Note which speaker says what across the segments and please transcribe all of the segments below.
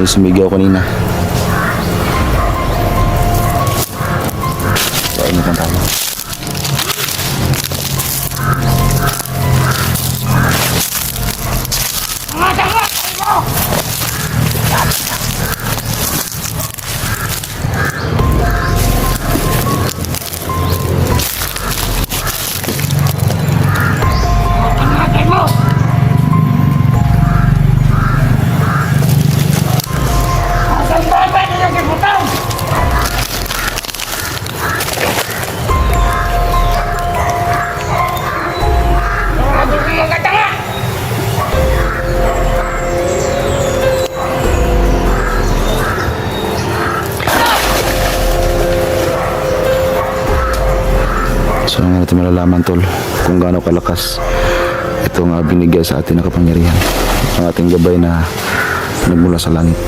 Speaker 1: yung sumigaw kanina. Kainit lang tayo. So ngayon natin malalaman tol kung gaano kalakas itong binigay sa atin na kapangyarihan, ang ating gabay na nagmula sa langit.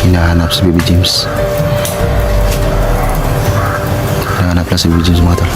Speaker 1: Hinahanap si Baby James. Hinahanap lang si Baby James mga tol.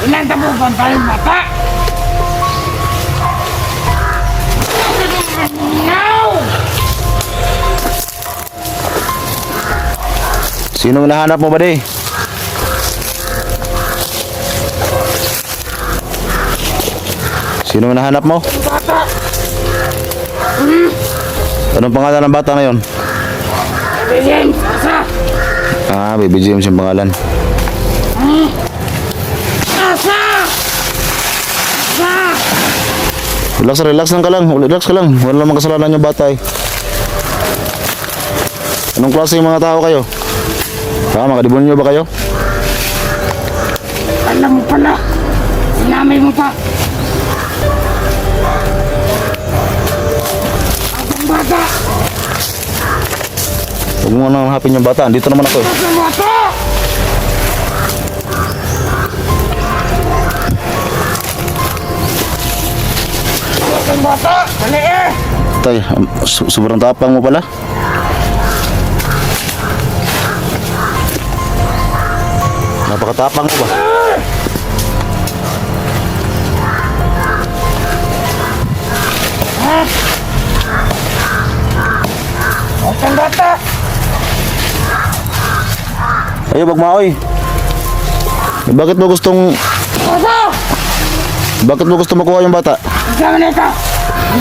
Speaker 2: Ilan tabo tayong bata?
Speaker 1: Sino nahanap mo ba di? Sino nahanap mo?
Speaker 2: Bata!
Speaker 1: Anong pangalan ng bata ngayon?
Speaker 2: Bigyan! Asa!
Speaker 1: Ah, Baby James yung pangalan.
Speaker 2: Asa! Asa!
Speaker 1: Relax lang ka lang. Relax ka lang. Wala namang kasalanan yung bata eh. Anong klase yung mga tao kayo? Mga demonyo ba kayo?
Speaker 2: Alam mo pala! Sinamay mo pa! Ang bata!
Speaker 1: Huwag mo nang hapin yung bata. Dito naman ako eh.
Speaker 2: Ang bata! Ang bata! Dali eh!
Speaker 1: Tay, sobrang tapang mo pala. Napakatapang mo ba?
Speaker 2: Ang bata!
Speaker 1: Ayaw, bagmaoy. Bakit mo gustong makuha yung bata?
Speaker 2: Isama na ito!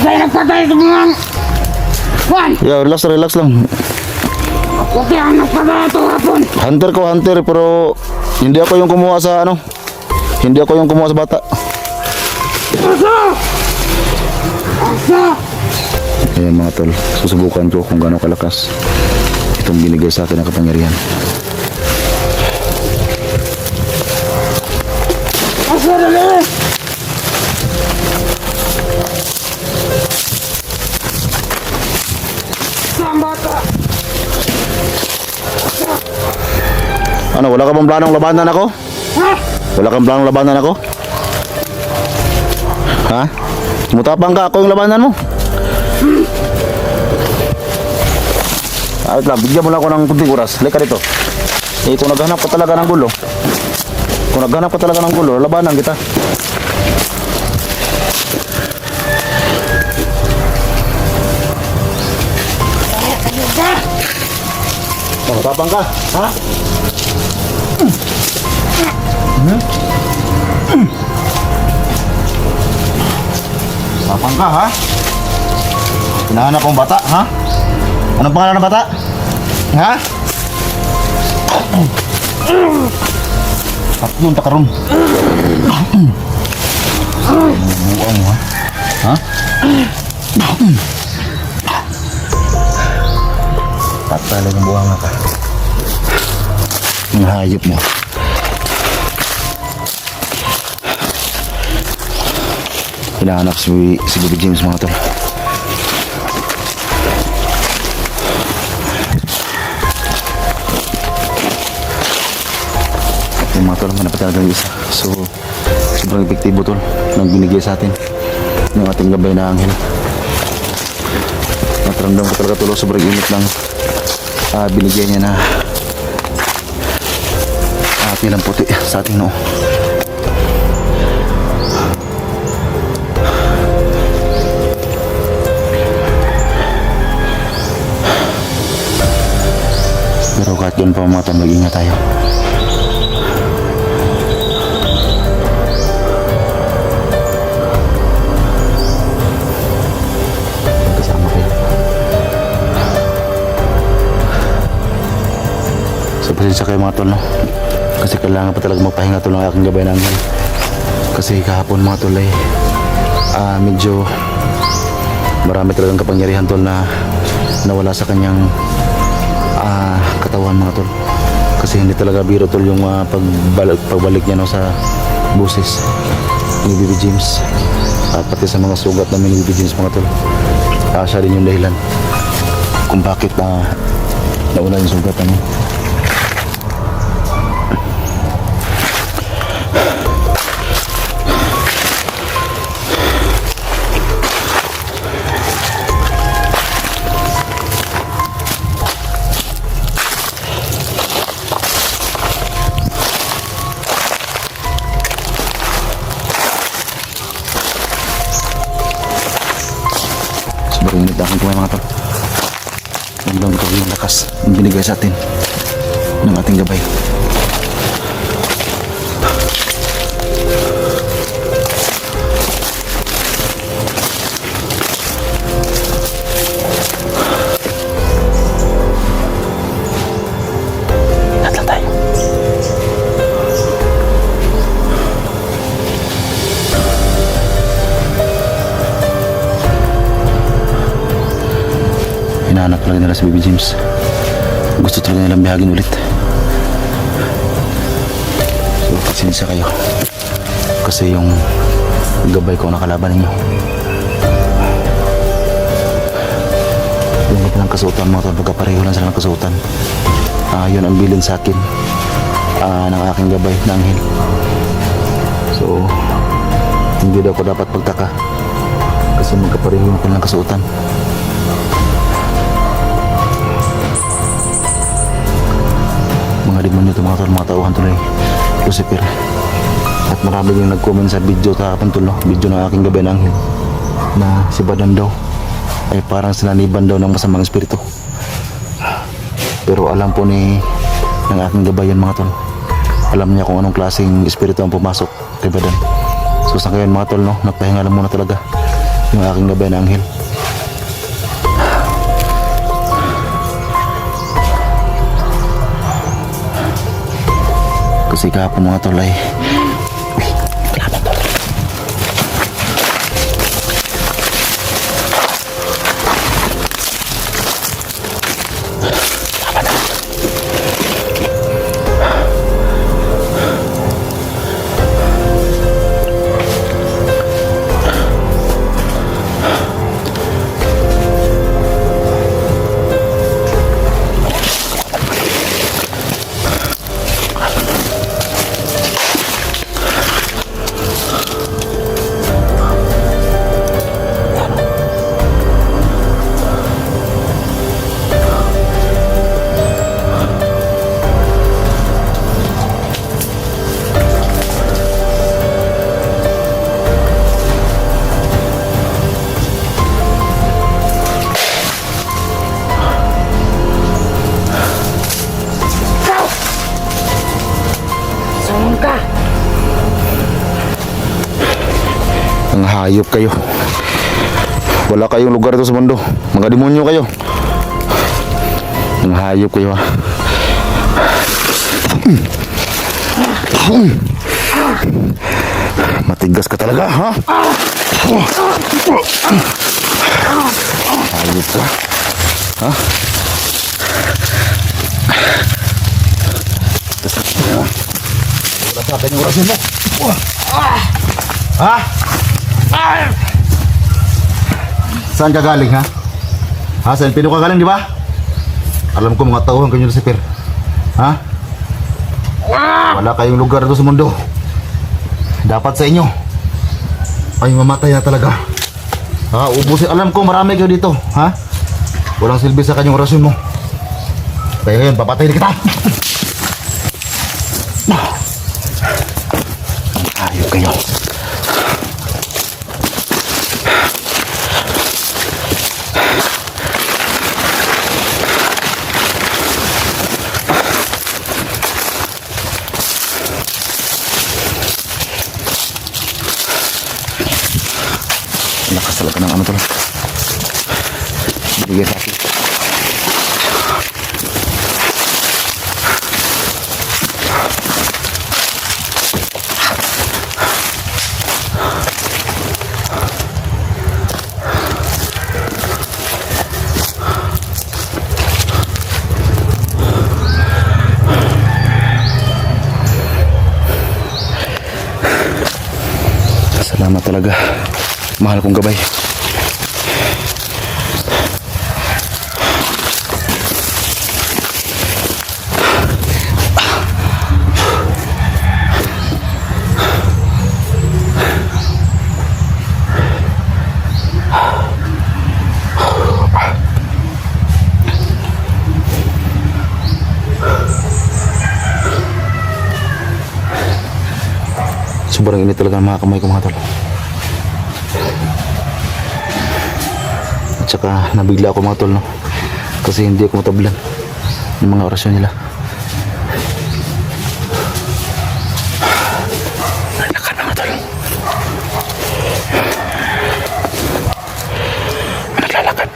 Speaker 2: Isa'y nagpatay sa mga... Juan!
Speaker 1: Yeah, relax lang.
Speaker 2: Kasi ang nagpatay ito hapon!
Speaker 1: Hunter, pero hindi ako yung kumuha sa Hindi ako yung kumuha sa bata.
Speaker 2: Asa! Asa!
Speaker 1: Ayan mga tol, susubukan ko kung gaano kalakas itong binigay sa akin ng kapangyarihan.
Speaker 2: Asa dali! Ang bata!
Speaker 1: Ano, wala ka bang planong labanan ako?
Speaker 2: Ha?
Speaker 1: Wala kang planong labanan ako? Ha? Tumutapang ka, ako yung labanan mo. Ayos lang, bigyan mo lang ako ng kunting oras. Leka dito. Eh, kung naghanap ka talaga ng gulo, labanan kita. Tumutapang ka, ha? Tapang ka, ha?
Speaker 3: Hinahanap kong bata, ha? Anong pangalan ng bata? Ha? At yun, takaroon. Buang mo, ha? Ha? Patala ng buang ka. Ang hayop mo.
Speaker 1: Hinahanap si Baby James mga tol. Yung mga tol, manapat natin yung isa. So, sobrang epektibo tol nang binigay sa atin yung ating gabay na anghel. Nataramdam ko talaga tol, sobrang init lang binigay niya na pilang puti sa ating noo. Pero kahit doon pa mga tol, mag-ingat tayo. Kasama kayo. So pasensya kayo mga tol, no? Kasi kailangan pa talaga magpahinga tol ng aking gabay na anghel. Kasi kahapon mga tol ay medyo marami talagang kapangyarihan tol na nawala sa kanyang katawan mga tol. Kasi hindi talaga biro tol yung pagbalik niya no, sa buses ni Baby James. At pati sa mga sugat namin ni Baby James mga tol. Siya din yung dahilan kung bakit nawala yung sugat namin. Sobrang init aking kumain mga tol. Hanggang ito yung lakas ang binigay sa atin ng ating gabay. Tatla tayo. Hinahanap talaga nila si Baby James. Gusto talaga nilang bihagin ulit. So, pasensya kayo. Kasi yung gabay ko nakalaban ninyo. Yung kanilang kasuotan mga tol, pagkapareho lang sila ng kasuotan. Yun ang bilin sa akin ng aking gabay na anghel. So, hindi daw ko dapat pagtaka. Kasi magkapareho yung kanilang kasuotan. Mga demonyo ito mga tol, mga tauhan tuloy Lucifer. At marami yung nag-comment sa video kahapon tol, no? Video ng aking gabay ng anghel na si Badan daw ay parang sinaniban daw ng masamang espiritu. Pero alam po ng aking gabay yun mga tol. Alam niya kung anong klaseng espiritu ang pumasok kay Badan. So sa ngayon mga tol, no? Nagpahinga lang muna talaga yung aking gabay ng anghel. Kasi kahapon mga tol ay kalaban tol. Ang hayop kayo. Wala kayong lugar ito sa mundo. Mga demonyo kayo. Mga hayop kayo ha. Matigas ka talaga ha. Hayop ka. Ha? Wala sa akin yung orasin mo. Ha? Saan ka galing ha? Ha? Saan Pino ka galing di ba? Alam ko mga tauhan kanyo Lucifer. Ha? Wala kayong lugar dito sa mundo. Dapat sa inyo ay mamatay na talaga. Ha? Ubusin. Alam ko marami kayo dito. Ha? Walang silbi sa kanyang orasyon mo. Kaya ngayon, papatayin kita. Ayaw kayo. Lakas talaga ng ano talaga. Bigay sa akin. Salamat talaga. Mahal kong gabay. Sobrang init talaga ang mga kamay ko mga tol. At saka nabigla ako mga tol no. Kasi hindi ako matablan ng mga orasyon nila. Naglakan mga tol. Naglalakad.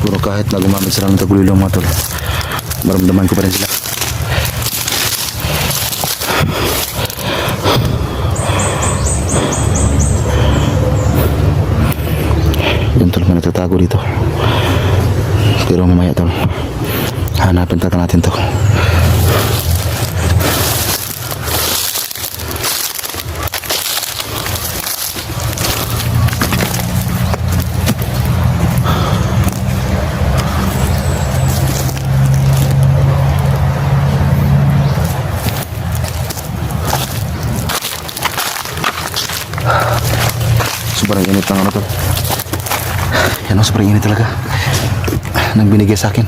Speaker 1: Puro kahit na gumamit sila ng tagulilo mga tol, maramdaman ko pa rin sila. Yung tol may natatago dito. Pero mamaya tol, hanapin talaga natin to. Sobrang init ng ano tol. Yan o, sobrang init talaga. Nang binigay sa akin.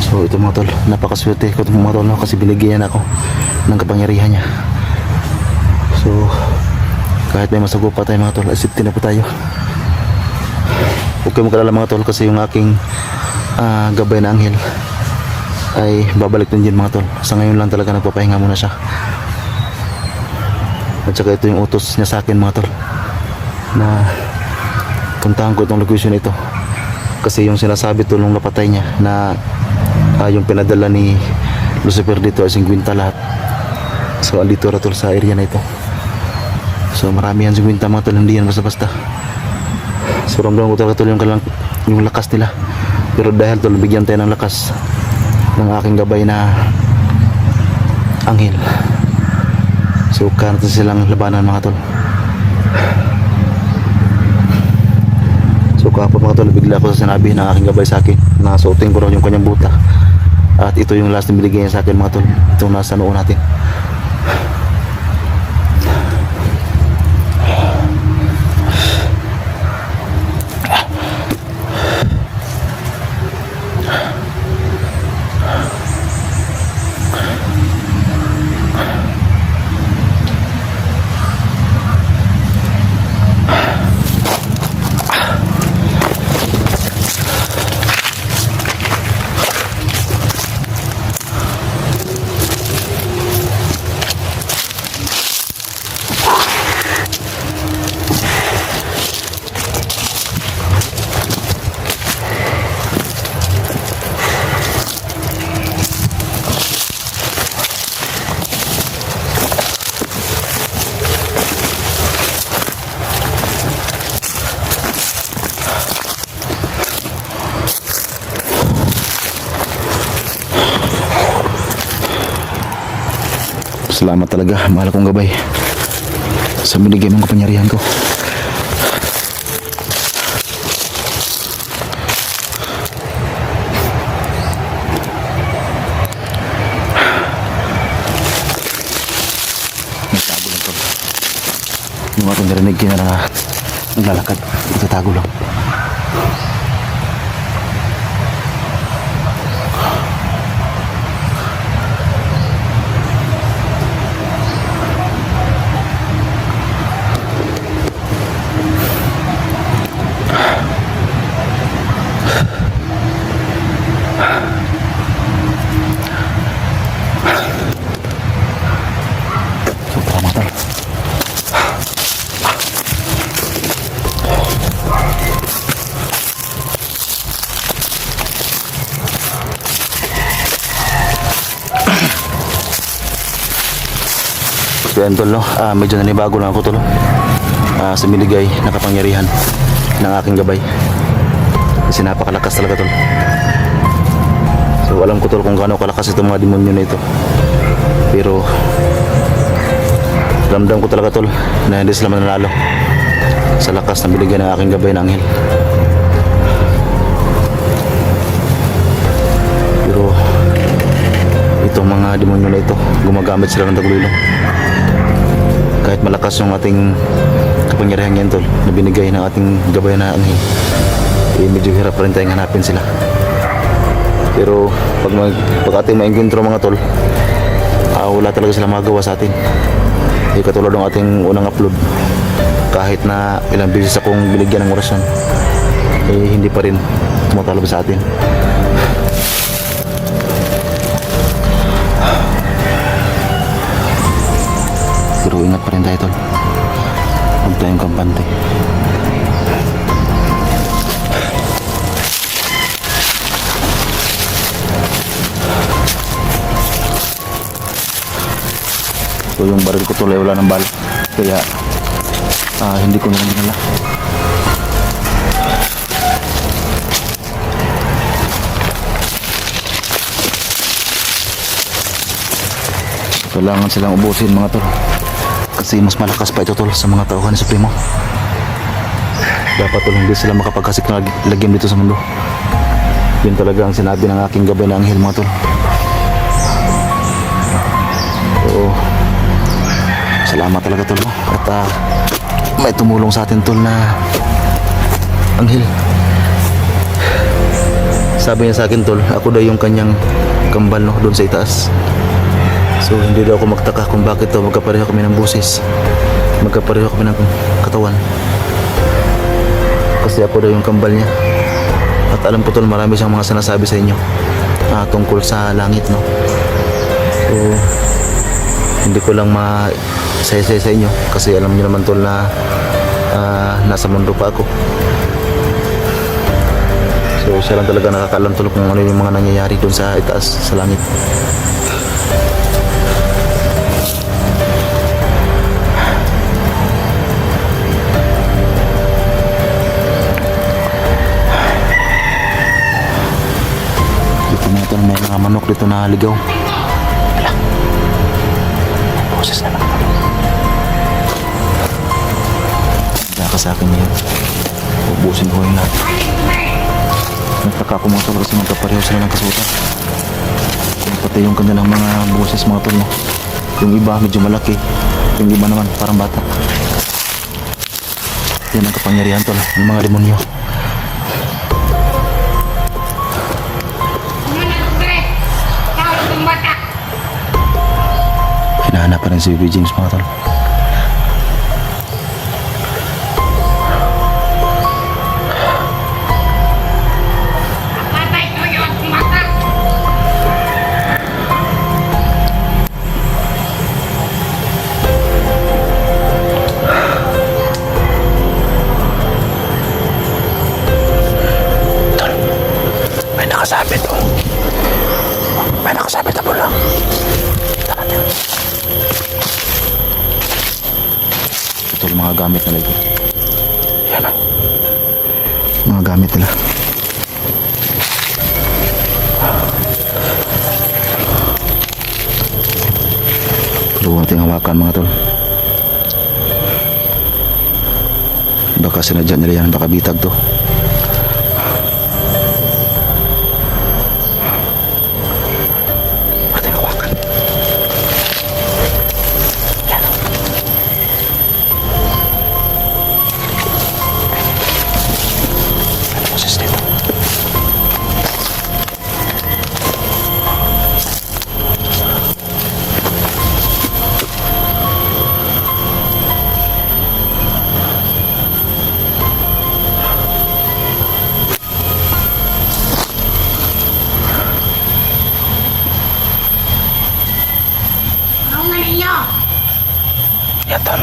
Speaker 1: So ito mga tol, napakaswerte ko itong mga tol no, kasi binigyan ako ng kapangyarihan niya. So kahit may masagupa tayo mga tol, asiptin na po tayo. Huwag kayong magkalala mga tol, kasi yung aking gabay na anghel ay babalik din din mga tol. Sa ngayon lang talaga nagpapahinga muna siya. At saka ito yung utos niya sa akin mga tol, na puntahan ko itong location ito. Kasi yung sinasabi tol nung napatay niya na yung pinadala ni Lucifer dito ay 50 lahat. So andito na tol sa area na ito. So marami yan sumwinta mga tol, hindi yan basta-basta. So ramdam ko talaga tol yung lakas nila. Pero dahil tol bigyan tayo ng lakas ng aking gabay na anghel. So kaya natin silang labanan mga tol. So kahapon mga tol, bigla ko sa sinabi ng aking gabay sa akin na suotin ko raw yung kanyang buta. At ito yung last na binigay niya sa akin mga tol. Itong nasa noo natin. Salamat talaga, mahal kong gabay, sa binigay mong kapangyarihan ko. Nagtago lang to. Yung ating narinig kina na naglalakad, itatago lang. So yan tol, no? Medyo nanibago lang ako tol, sa binigay na kapangyarihan ng aking gabay. Kasi napakalakas talaga tol. So alam ko tol kung gaano kalakas itong mga demonyo na ito. Pero ramdam ko talaga tol na hindi sila mananalo sa lakas na binigay ng aking gabay na anghel. Pero itong mga demonyo na ito, gumagamit sila ng tagulilong. Kahit malakas yung ating kapangyarihan yan tol, na binigay ng ating gabay na anghel, medyo hirap pa rin tayong hanapin sila. Pero pag ating ma-encontro mga tol, wala talaga sila magawa sa atin. Katulad ng ating unang upload, kahit na ilang beses akong binigyan ng orasyon, hindi pa rin tumatalo sa atin. Pero ingat pa rin tayo tol, huwag tayong kampante. So yung baril ko tol ay wala ng bala, kaya hindi ko naman dinala. Kailangan silang ubusin mga tol, kasi mas malakas pa ito tol sa mga tauhan ni Supremo. Dapat tol hindi sila makapagkasik na lagyan dito sa mundo. Yun talaga ang sinabi ng aking gabay na anghel mga tol. So salamat talaga tol, no? At may tumulong sa atin tol na anghel. Sabi niya sa akin tol, ako daw yung kanyang kambal, no, doon sa itaas. So hindi daw ako magtaka kung bakit daw magkapareho kami ng boses, magkapareho kami ng katawan, kasi ako daw yung kambal niya. At alam ko tol, marami siyang mga sinasabi sa inyo tungkol sa langit, no? So hindi ko lang ma-say sa inyo, kasi alam niyo naman tol na nasa mundo pa ako. So siya lang talaga nakakaalam tol kung ano yung mga nangyayari doon sa itaas, sa langit. mga manok dito na ligaw. Wala. May boses na naman. Daka sa akin yan. Ubusin ko yung lahat. Nagtaka ko mga tol kasi magkapareho sila ng kasutan. Pati yung kanilang mga boses mga tol, no? Yung iba medyo malaki, yung iba naman parang bata. Yan ang kapangyarihan tol, yung mga demonyo. Hinahanap pa rin si Baby James mga tol. May nakasabit oh. May nakasabit na pula. Kita natin. Ito yung mga gamit nila ito. Yan oh. Mga gamit nila. Luwa natin hawakan mga tol. Baka sinadya nila yan. Baka bitag to. Ya tol.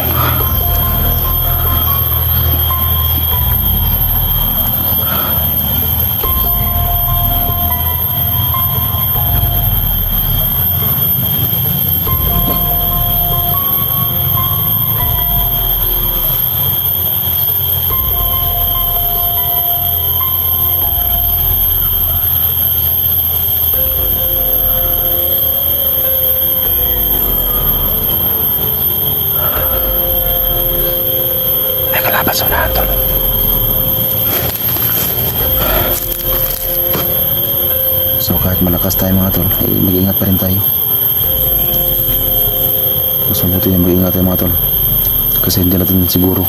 Speaker 1: Kalaban sa unahan tol. So kahit malakas tayo mga tol, ay mag-ingat pa rin tayo. Mas mabuti yung mag-ingat tayo mga tol. Kasi hindi natin siguro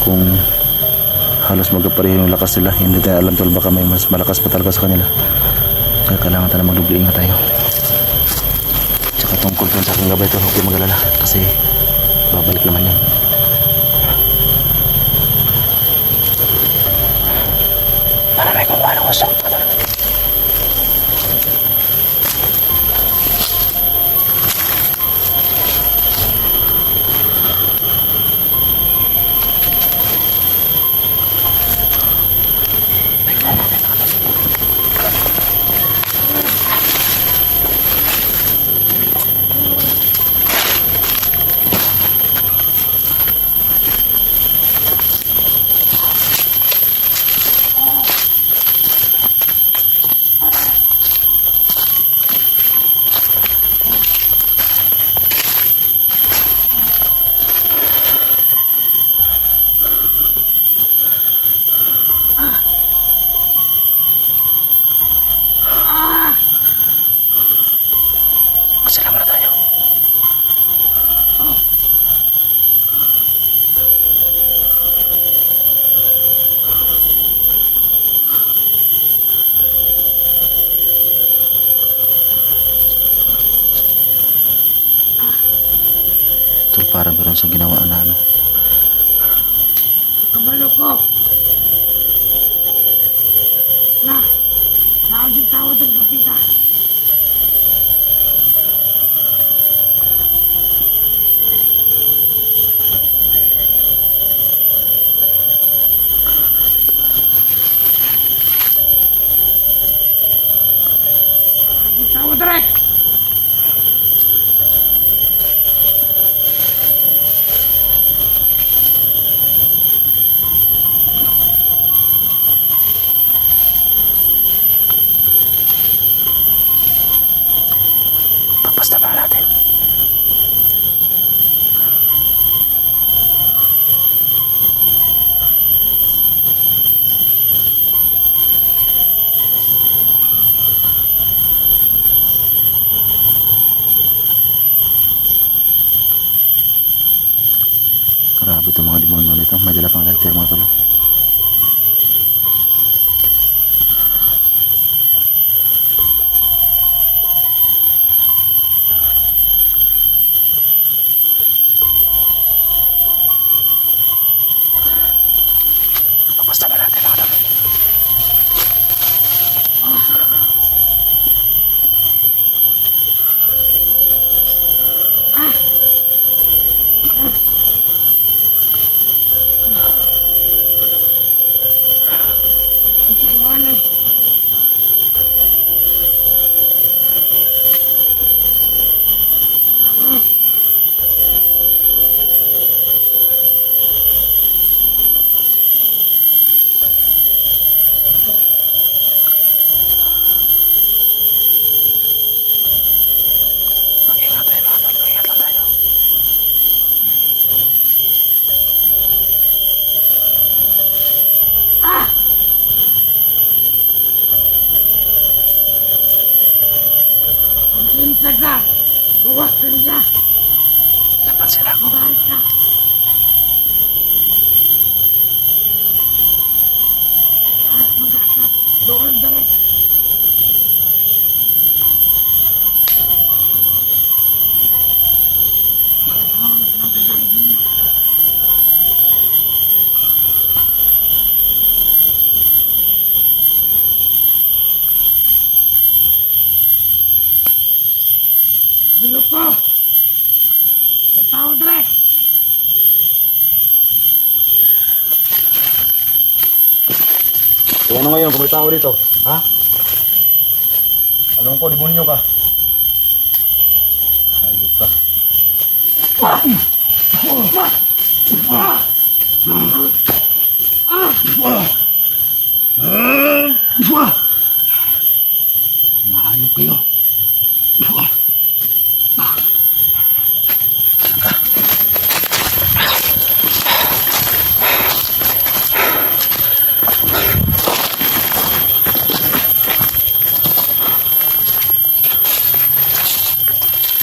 Speaker 1: kung halos magkapareho yung lakas nila. Hindi tayo alam tol, baka may mas malakas pa talaga sa kanila. Kaya kailangan tayo magdubli ingat tayo. Tsaka tungkol dun sa aking gabay tol, huwag kayo mag-alala. Kasi babalik naman yan. Para may kumuha ng usok pa doon. Salamat na tayo. Ito parang meron siyang ginawa na ano.
Speaker 2: Kabalo ko. Naajit tawad ang papita. Tawad direct.
Speaker 1: Basta pa natin. Grabe itong mga demonyo nito. May dala pang lighter mga tolo. Basta na natin mga tolo. Mag-ingat tayo mga tol. Mag-ingat lang tayo.
Speaker 2: Pinta ka! Buwas ka niya!
Speaker 1: Napansin ako.
Speaker 2: Balik ka! Lahat magkasa! Doon dali! Bilok ko! May tao dali!
Speaker 3: So ano ngayon kung may tao dito? Ha? Alam ko, demonyo ka. Ayok ka.
Speaker 1: Mahayop kayo.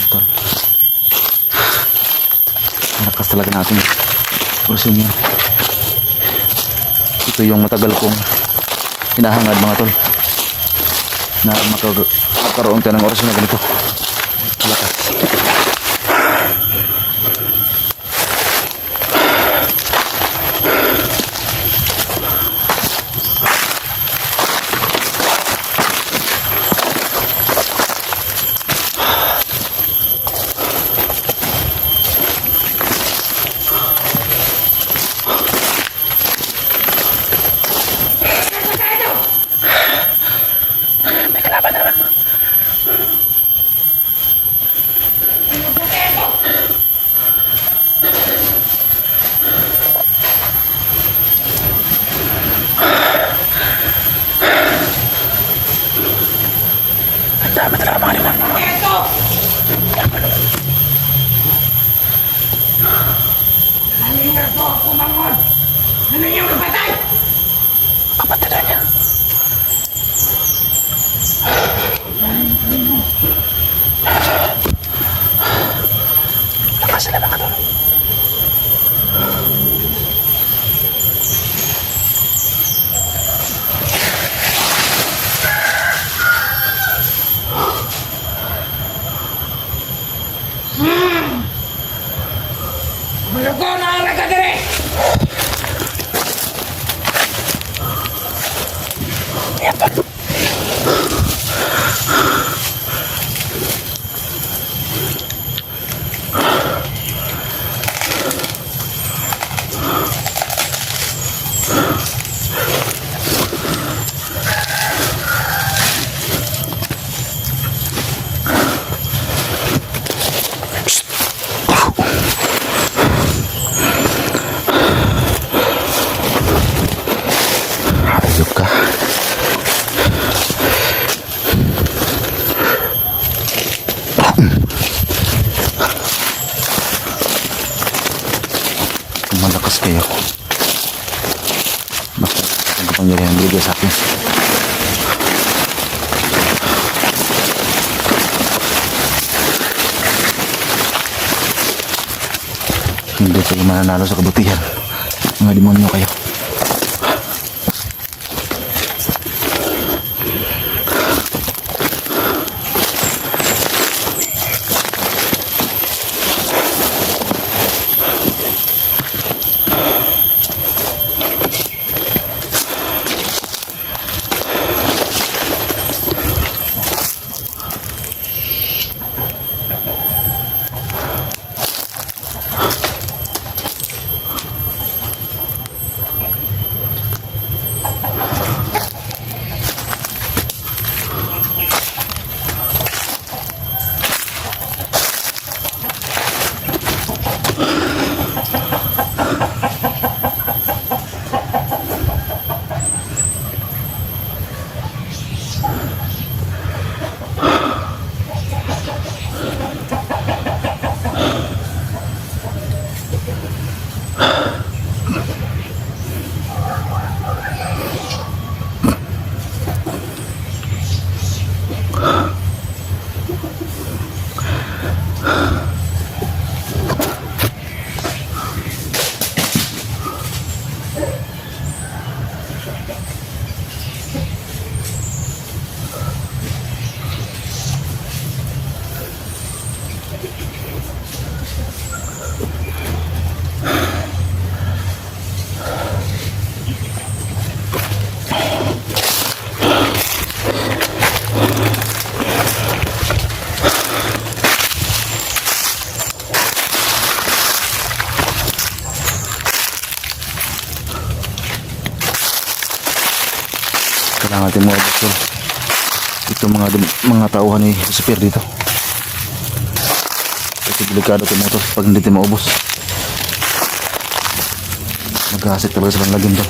Speaker 1: Tol. Malakas talaga natin kursun yan. Ito yung matagal kong hinahangad mga tol na magkaroon ka ng oras na ganito. Malakas. May kalaban na naman. Ang dami talaga mga limang.
Speaker 2: Ito! Kanina po ako mangon! Ano yung napatay?
Speaker 1: Kapatid na niya. Lakas sila mga tol.
Speaker 2: Bilok ko! Naala ka dali!
Speaker 1: kapangyarihan binigay sa akin. Hindi kayo mananalo sa kabutihan. Mga demonyo kayo. Kailangan natin mga bukol. Ito mga tauhan ni Lucifer dito. Kasi delikado ito mga to pag hindi ito maubos. Mag-ahasik talaga sa panlagim to.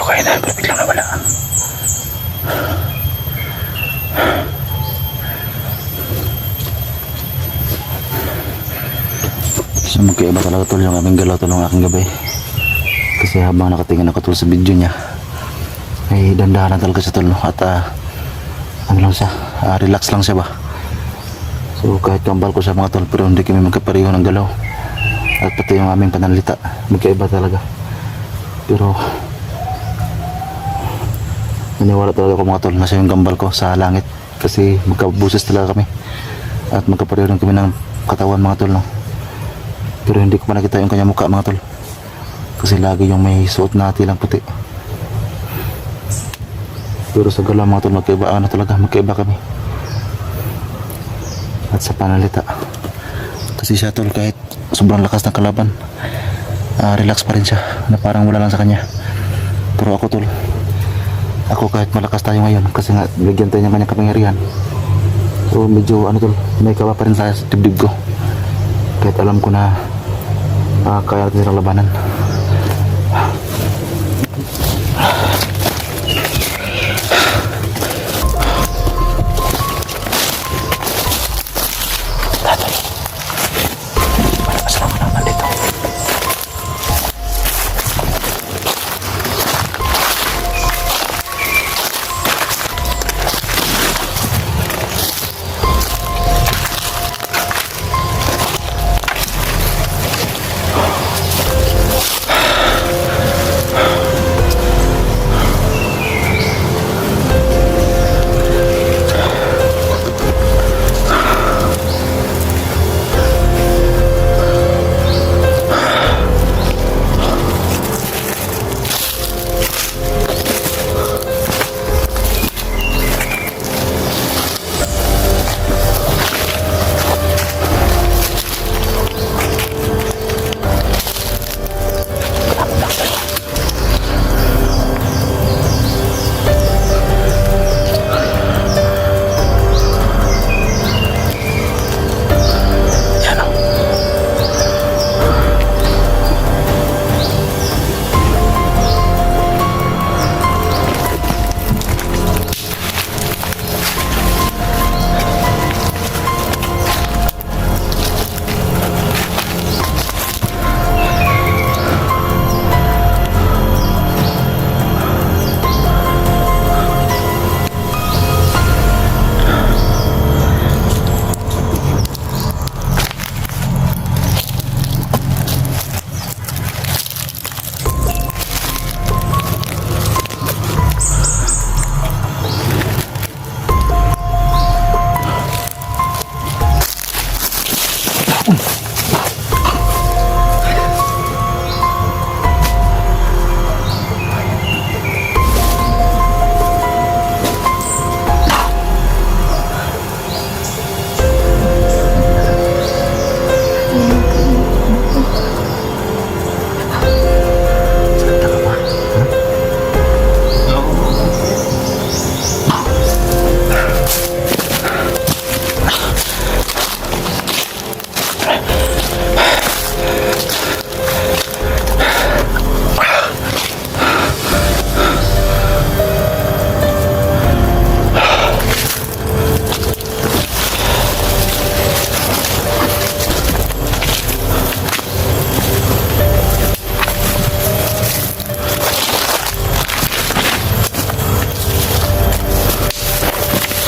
Speaker 1: Medyo kaya na, pero biglang nawala. So magkaiba talaga tol yung aming galaw tol ng aking gabi. Kasi habang nakatingin ako tol sa video niya, ay dandahan talaga siya tol, no? At ano lang siya, relax lang siya ba. So kahit kambal ko sa mga tol, pero hindi kami magkapareho ng galaw. At pati yung aming pananalita, magkaiba talaga. Pero naniwala talaga ako mga tol, nasa yung gambal ko sa langit. Kasi magkabuses talaga kami. At magkapareho rin kami ng katawan mga tol, no? Pero hindi ko pa nakita yung kanyang mukha mga tol. Kasi lagi yung may suot na tilang puti. Pero sa galaw mga tol, magkaiba talaga, magkaiba kami. At sa panalita, kasi siya tol, kahit sobrang lakas ng kalaban, relax pa rin siya, na parang wala lang sa kanya. Pero ako tol, ako kahit malakas tayo ngayon, kasi nga bigyan tayo ng kanyang kapangyarihan, so medyo tol, may kawa pa rin sa dibdib ko. Kahit alam ko na kaya natin silang labanan.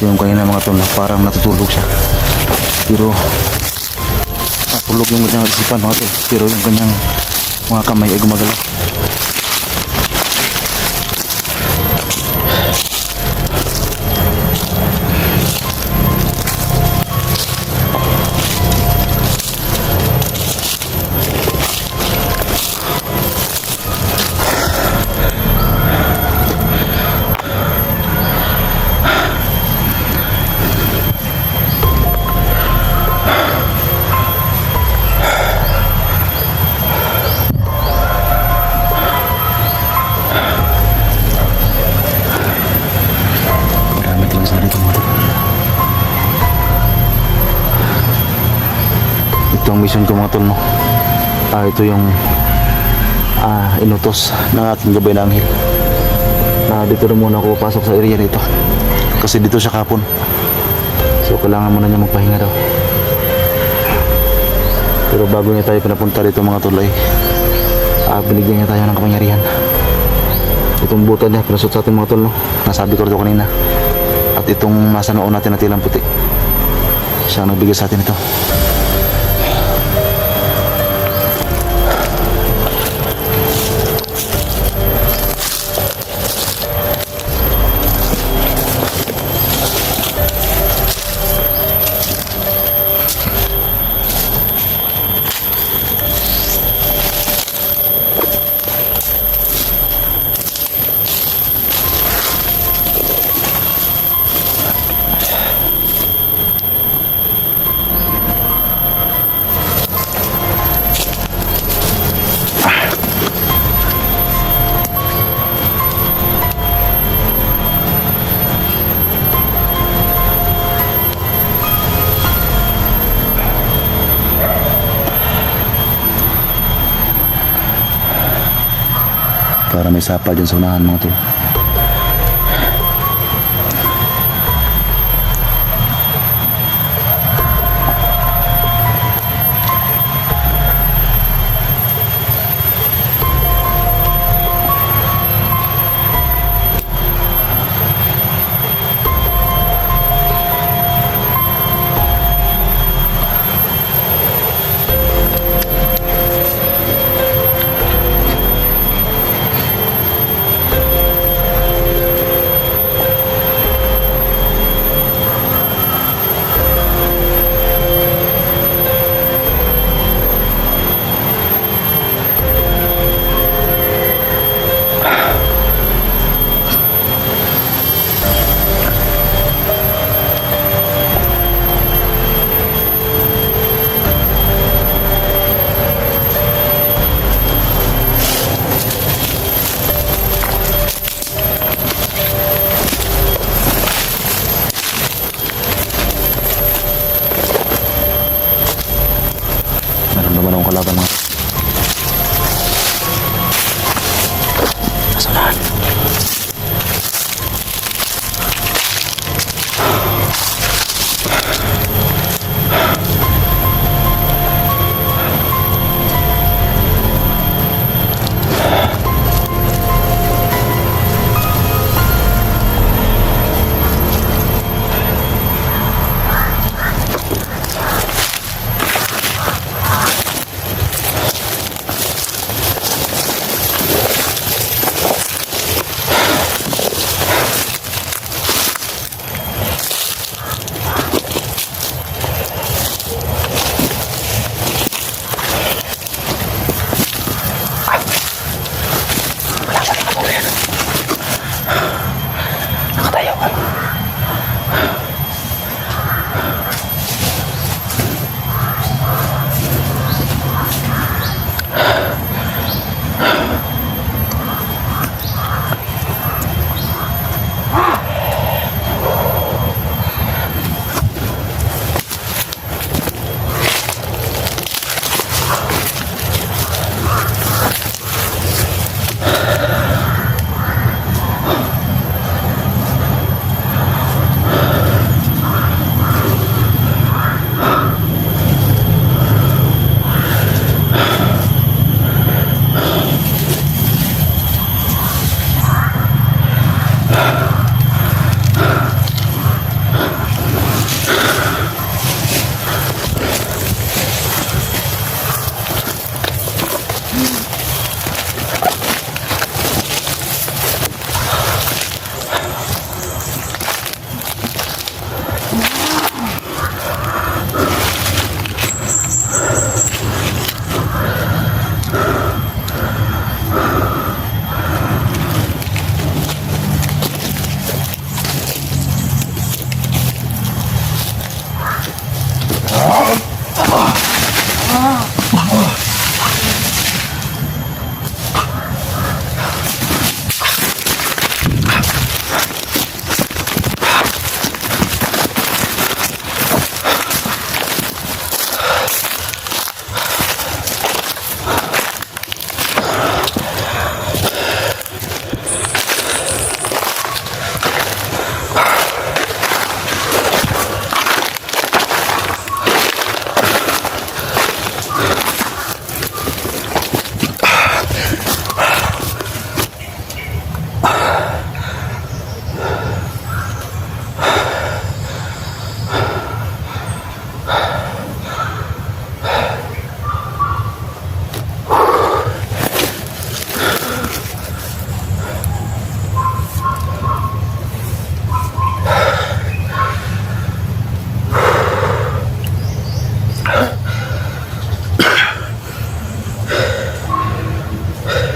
Speaker 1: Yung kanina mga tol, parang natutulog siya. Pero natulog yung kanyang isipan mga tol. Pero yung kanyang mga kamay ay gumagalaw. Itong mission ko mga tol, no? Ito yung inutos ng aking gabay na anghel. dito na muna ako pasok sa area dito. Kasi dito siya kapon. So kailangan muna niya magpahinga daw. Pero bago niya tayo pinapunta dito mga tol ay binigyan niya tayo ng kapangyarihan. Itong buta niya pinasot sa atin mga tol, no? Nasabi ko rin kanina. At itong nasa noon natin na tilang puti, siya ang nagbigay sa atin ito. Para may sapal dyan sa unahan mga tol.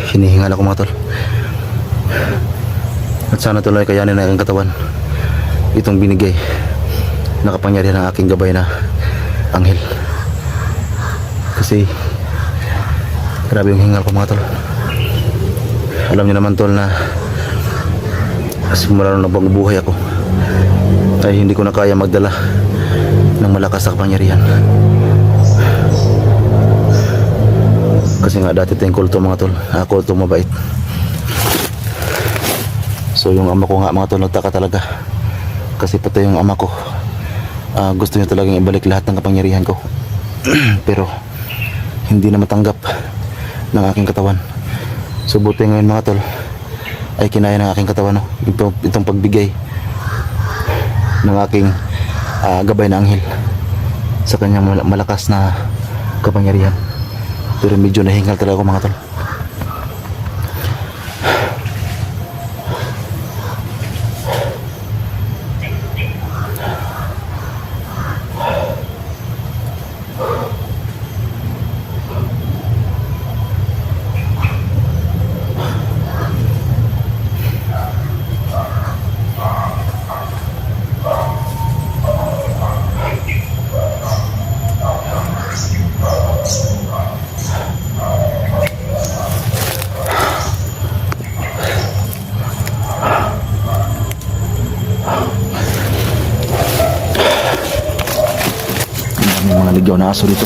Speaker 1: hinihingal ako mga tol. At sana tuloy kayanin na ang katawan itong binigay na kapangyarihan ng aking gabay na anghel. Kasi grabe yung hingal ko mga tol. Alam niyo naman tol na simula nung nabubuhay ako ay hindi ko na kaya magdala ng malakas na kapangyarihan. Kasi nga dati tayong kulto mga tol, kulto mabait. So yung ama ko nga mga tol nagtaka talaga. Kasi pati yung ama ko gusto niya talagang ibalik lahat ng kapangyarihan ko. Pero hindi na matanggap ng aking katawan. So buti ngayon mga tol ay kinaya ng aking katawan, no? Itong pagbigay ng aking gabay na anghel sa kanyang malakas na kapangyarihan. Pero medyo nahingal talaga ako mga tol. May mga ligaw na aso dito.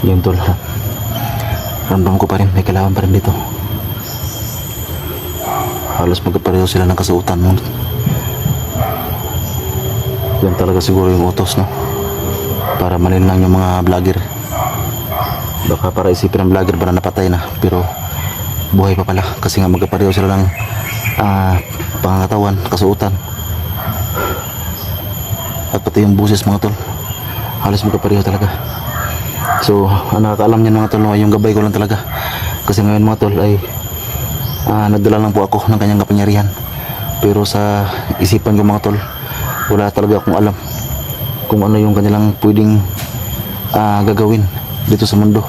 Speaker 1: Yun tol, ramdam ko pa rin, may kalaban pa rin dito. Halos magkapareho sila ng kasuotan mo. Yan talaga siguro yung utos, no? Para malin lang yung mga vlogger. Baka para isipin ng vlogger ba na napatay na, pero buhay pa pala. Kasi nga magkapareho sila ng pangangatawan, kasuotan. At pati yung buses mga tol, halos magkapareho talaga. So, nakakaalam niyan mga tol, no, yung gabay ko lang talaga. Kasi ngayon mga tol ay nagdala lang po ako ng kanyang kapangyarihan. Pero sa isipan ko mga tol, wala talaga akong alam kung ano yung kanilang pwedeng gagawin dito sa mundo.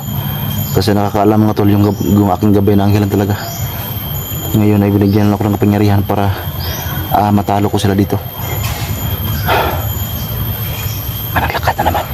Speaker 1: Kasi nakakaalam mga tol, yung aking gabay na anghelan talaga. Ngayon ay binigyan ako ng kapangyarihan para matalo ko sila dito. Manalakad na naman.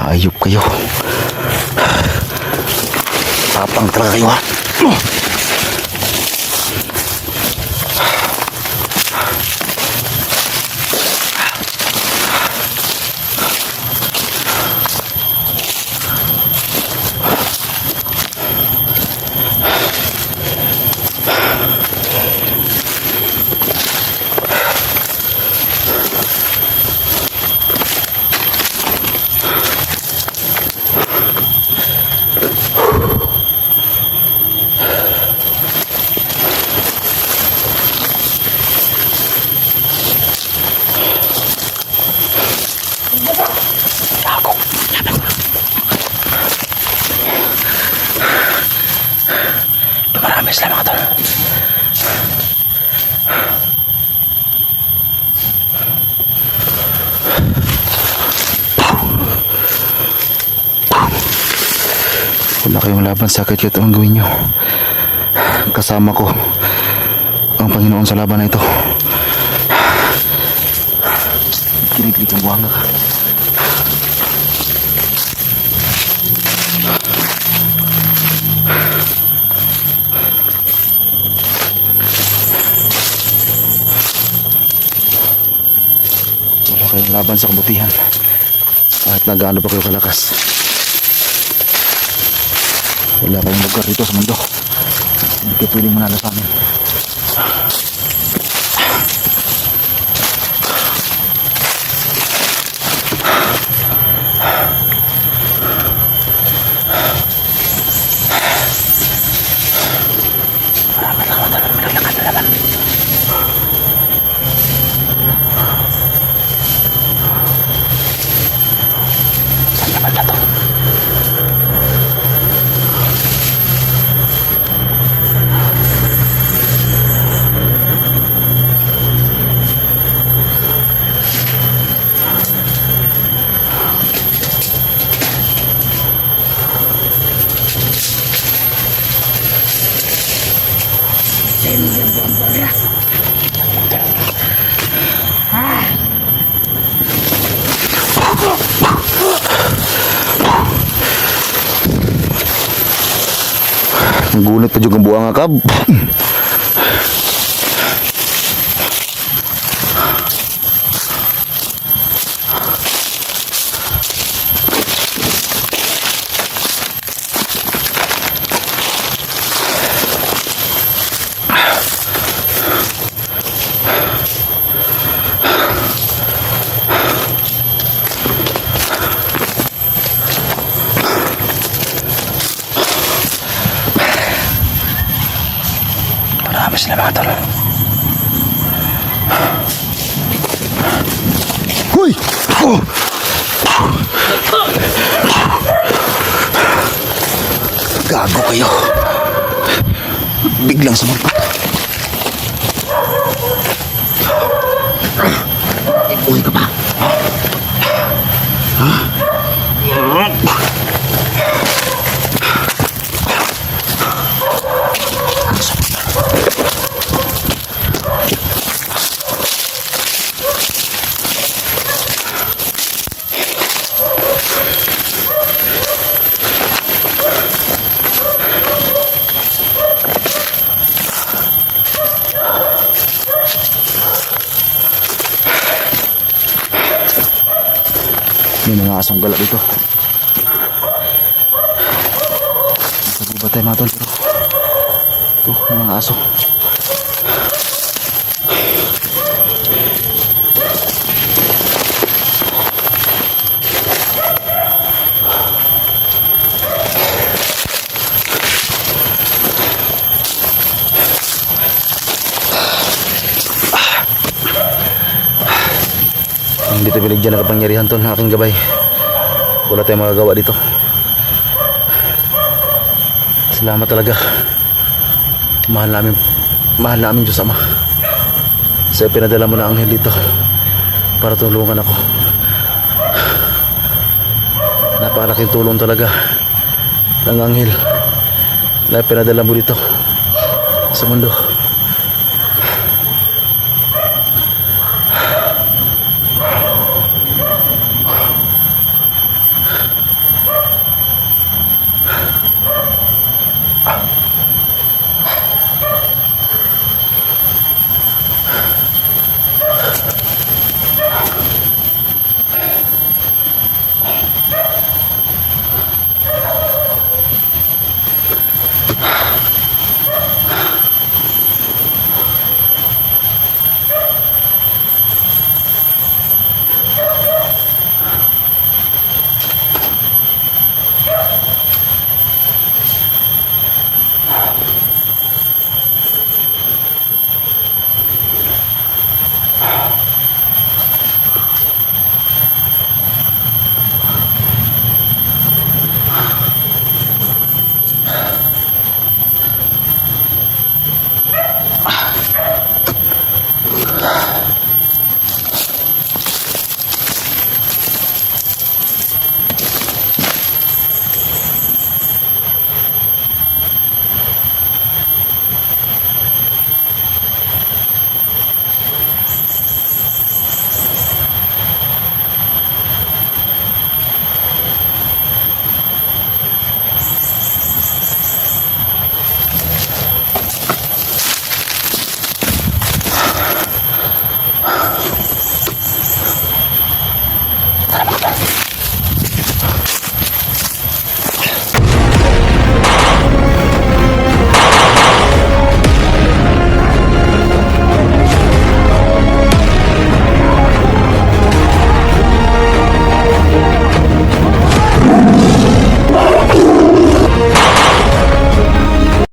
Speaker 1: Ayup kayo. Tapang talaga kayo ha. Marami sila mga tol. Wala kayong laban sa kahit anong gawin nyo. Kasama ko ang Panginoon sa laban na ito. Kinikilig ang buhanga ka. Wala kayong laban sa kabutihan. Kahit na gaano pa kayo kalakas. Wala kayong lugar dito sa mundo. Hindi kayo pwedeng manalo sa amin. Ang gunit pa juga ang buang akab. Marami sila mga tol. Huy! Oh! Gago kayo. Biglang sumulpat. Uy ka pa. Ha? May mga asong gala dito. Nasa gubat tayo mga tol, pero ito, may mga aso. Hindi tayo binigyan ng kapangyarihan tol ng aking gabay. Wala tayong magagawa dito. Salamat talaga. Mahal namin Diyos Ama. Sa pinadala mo na anghel dito para tulungan ako. Napakalaking tulong talaga ng anghel na pinadala mo dito sa mundo.